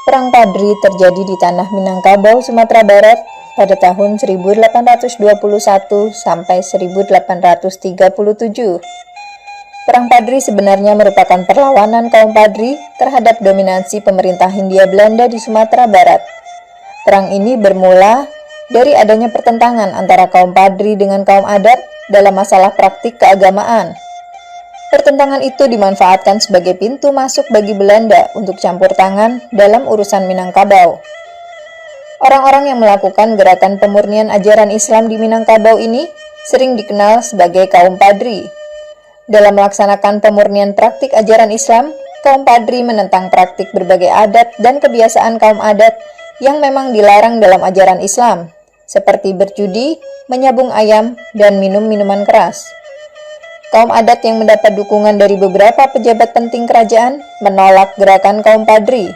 Perang Padri terjadi di tanah Minangkabau, Sumatera Barat pada tahun 1821 sampai 1837. Perang Padri sebenarnya merupakan perlawanan kaum Padri terhadap dominasi pemerintah Hindia Belanda di Sumatera Barat. Perang ini bermula dari adanya pertentangan antara kaum Padri dengan kaum adat dalam masalah praktik keagamaan. Pertentangan itu dimanfaatkan sebagai pintu masuk bagi Belanda untuk campur tangan dalam urusan Minangkabau. Orang-orang yang melakukan gerakan pemurnian ajaran Islam di Minangkabau ini sering dikenal sebagai kaum Padri. Dalam melaksanakan pemurnian praktik ajaran Islam, kaum Padri menentang praktik berbagai adat dan kebiasaan kaum adat yang memang dilarang dalam ajaran Islam, seperti berjudi, menyabung ayam, dan minum minuman keras. Kaum adat yang mendapat dukungan dari beberapa pejabat penting kerajaan menolak gerakan kaum Padri.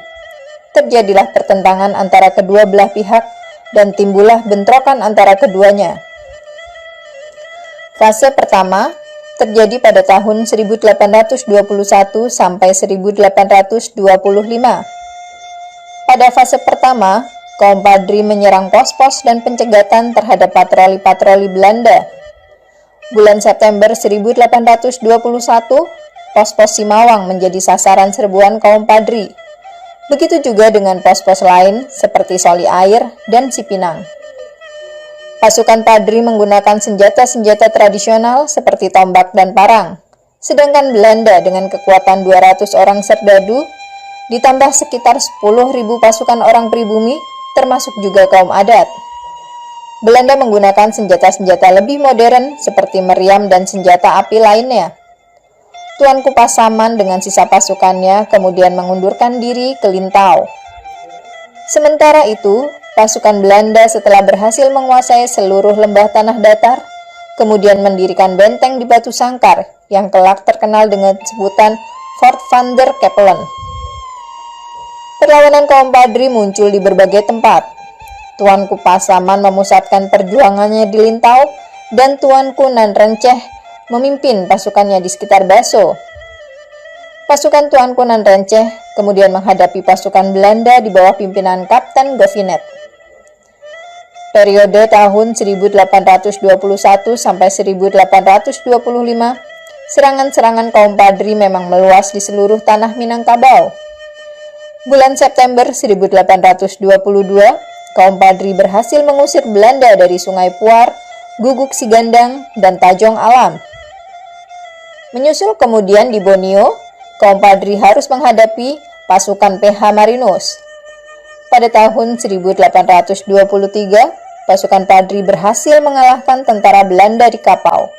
Terjadilah pertentangan antara kedua belah pihak dan timbullah bentrokan antara keduanya. Fase pertama terjadi pada tahun 1821 sampai 1825. Pada fase pertama, kaum Padri menyerang pos-pos dan pencegatan terhadap patroli-patroli Belanda. Bulan September 1821, pos-pos Simawang menjadi sasaran serbuan kaum Padri. Begitu juga dengan pos-pos lain seperti Soli Air dan Cipinang. Pasukan Padri menggunakan senjata-senjata tradisional seperti tombak dan parang, sedangkan Belanda dengan kekuatan 200 orang serdadu ditambah sekitar 10.000 pasukan orang pribumi, termasuk juga kaum adat. Belanda menggunakan senjata-senjata lebih modern seperti meriam dan senjata api lainnya. Tuanku Pasaman dengan sisa pasukannya kemudian mengundurkan diri ke Lintau. Sementara itu, pasukan Belanda setelah berhasil menguasai seluruh lembah tanah datar, kemudian mendirikan benteng di Batu Sangkar yang kelak terkenal dengan sebutan Fort van der Kapellen. Perlawanan kaum Padri muncul di berbagai tempat. Tuanku Pasaman memusatkan perjuangannya di Lintau dan Tuanku Nan Renceh memimpin pasukannya di sekitar Baso. Pasukan Tuanku Nan Renceh kemudian menghadapi pasukan Belanda di bawah pimpinan Kapten Govinet. Periode tahun 1821 sampai 1825, serangan-serangan kaum Padri memang meluas di seluruh tanah Minangkabau. Bulan September 1822, kaum Padri berhasil mengusir Belanda dari Sungai Puar, Guguk Sigandang, dan Tajong Alam. Menyusul kemudian di Borneo, kaum Padri harus menghadapi pasukan PH Marinus. Pada tahun 1823, pasukan Padri berhasil mengalahkan tentara Belanda di Kapau.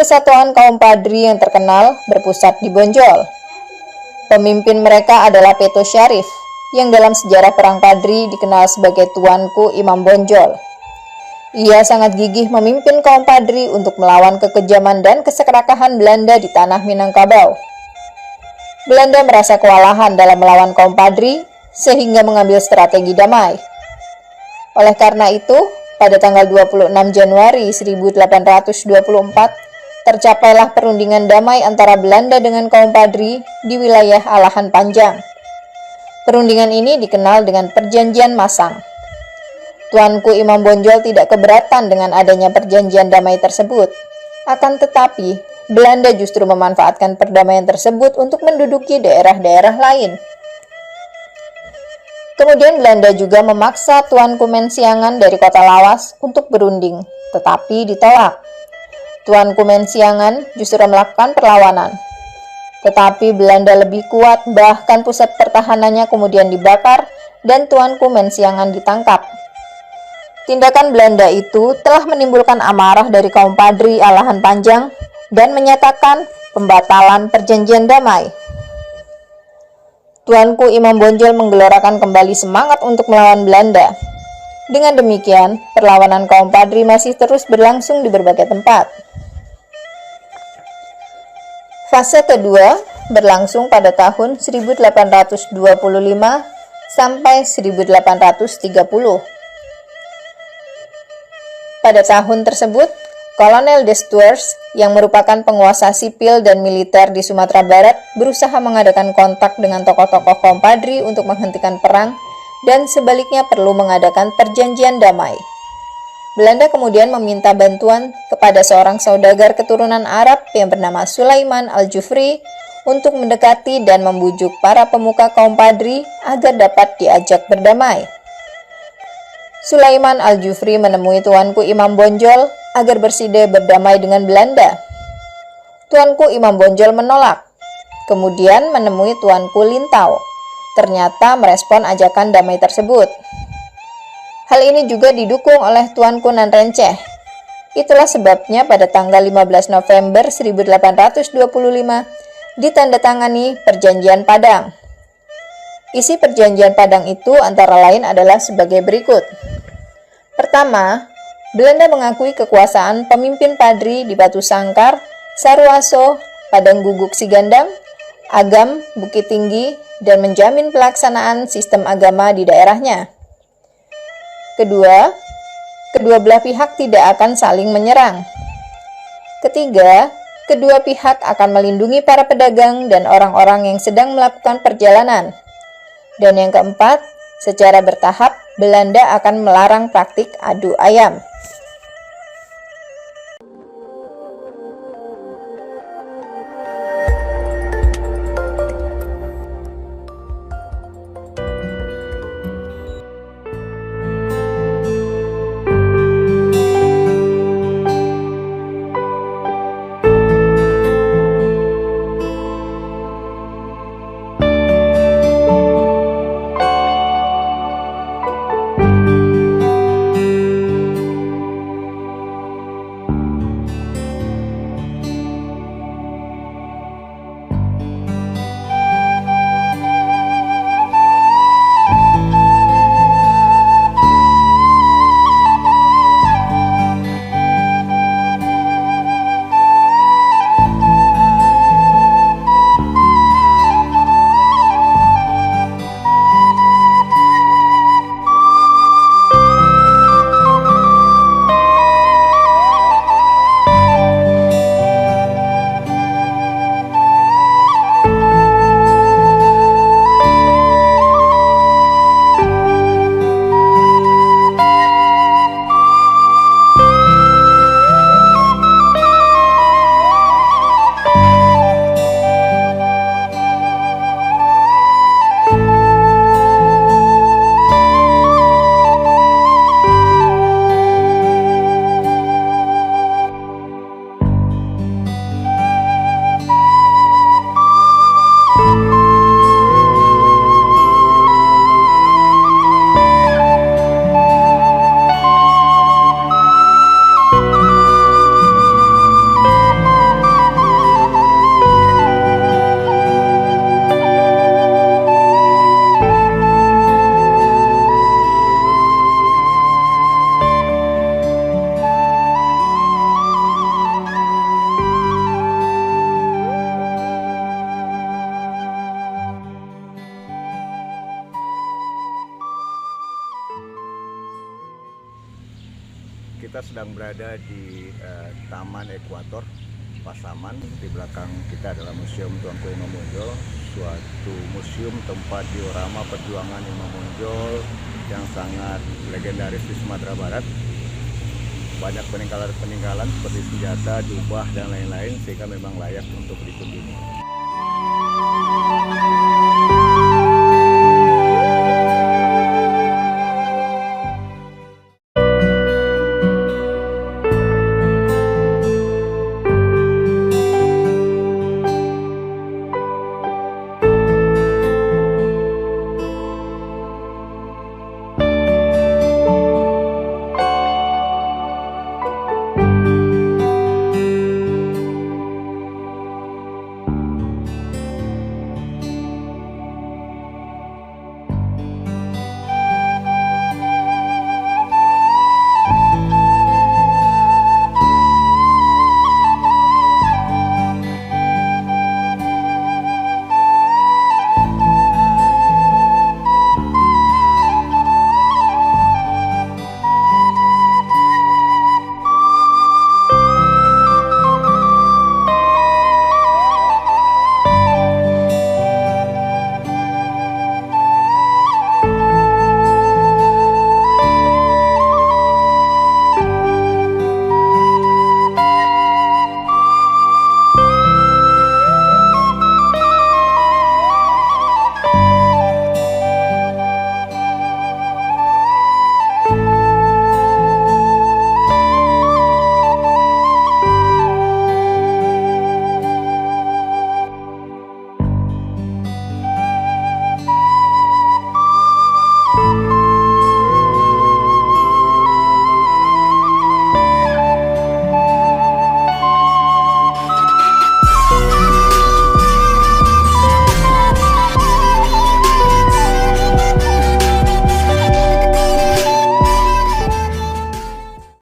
Kesatuan kaum Padri yang terkenal berpusat di Bonjol. Pemimpin mereka adalah Peto Syarif, yang dalam sejarah Perang Padri dikenal sebagai Tuanku Imam Bonjol. Ia sangat gigih memimpin kaum Padri untuk melawan kekejaman dan keserakahan Belanda di tanah Minangkabau. Belanda merasa kewalahan dalam melawan kaum Padri, sehingga mengambil strategi damai. Oleh karena itu, pada tanggal 26 Januari 1824, tercapailah perundingan damai antara Belanda dengan kaum Padri di wilayah Alahan Panjang. Perundingan ini dikenal dengan Perjanjian Masang. Tuanku Imam Bonjol tidak keberatan dengan adanya perjanjian damai tersebut. Akan tetapi, Belanda justru memanfaatkan perdamaian tersebut untuk menduduki daerah-daerah lain. Kemudian Belanda juga memaksa Tuanku Mensiangan dari kota Lawas untuk berunding, tetapi ditolak. Tuanku Mensiangan justru melakukan perlawanan. Tetapi Belanda lebih kuat, bahkan pusat pertahanannya kemudian dibakar dan Tuanku Mensiangan ditangkap. Tindakan Belanda itu telah menimbulkan amarah dari kaum Padri Alahan Panjang dan menyatakan pembatalan perjanjian damai. Tuanku Imam Bonjol menggelorakan kembali semangat untuk melawan Belanda. Dengan demikian, perlawanan kaum Padri masih terus berlangsung di berbagai tempat. Fase kedua berlangsung pada tahun 1825 sampai 1830. Pada tahun tersebut, Kolonel Destuers, yang merupakan penguasa sipil dan militer di Sumatera Barat, berusaha mengadakan kontak dengan tokoh-tokoh Kompadri untuk menghentikan perang dan sebaliknya perlu mengadakan perjanjian damai. Belanda kemudian meminta bantuan kepada seorang saudagar keturunan Arab yang bernama Sulaiman Al-Jufri untuk mendekati dan membujuk para pemuka Kompadri agar dapat diajak berdamai. Sulaiman Al-Jufri menemui Tuanku Imam Bonjol agar berside berdamai dengan Belanda. Tuanku Imam Bonjol menolak, kemudian menemui Tuanku Lintau. Ternyata merespon ajakan damai tersebut. Hal ini juga didukung oleh Tuanku Nan Renceh. Itulah sebabnya pada tanggal 15 November 1825 ditandatangani Perjanjian Padang. Isi Perjanjian Padang itu antara lain adalah sebagai berikut. Pertama, Belanda mengakui kekuasaan pemimpin Padri di Batu Sangkar, Sarwaso, Padang Guguk Sigandang, Agam, Bukit Tinggi, dan menjamin pelaksanaan sistem agama di daerahnya. Kedua, kedua belah pihak tidak akan saling menyerang. Ketiga, kedua pihak akan melindungi para pedagang dan orang-orang yang sedang melakukan perjalanan. Dan yang keempat, secara bertahap, Belanda akan melarang praktik adu ayam. Kita sedang berada di Taman Ekuator, Pasaman. Di belakang kita adalah Museum Tuanku Imam Bonjol, suatu museum tempat diorama perjuangan Imam Bonjol yang sangat legendaris di Sumatera Barat. Banyak peninggalan seperti senjata, jubah, dan lain-lain, sehingga memang layak untuk dikunjungi.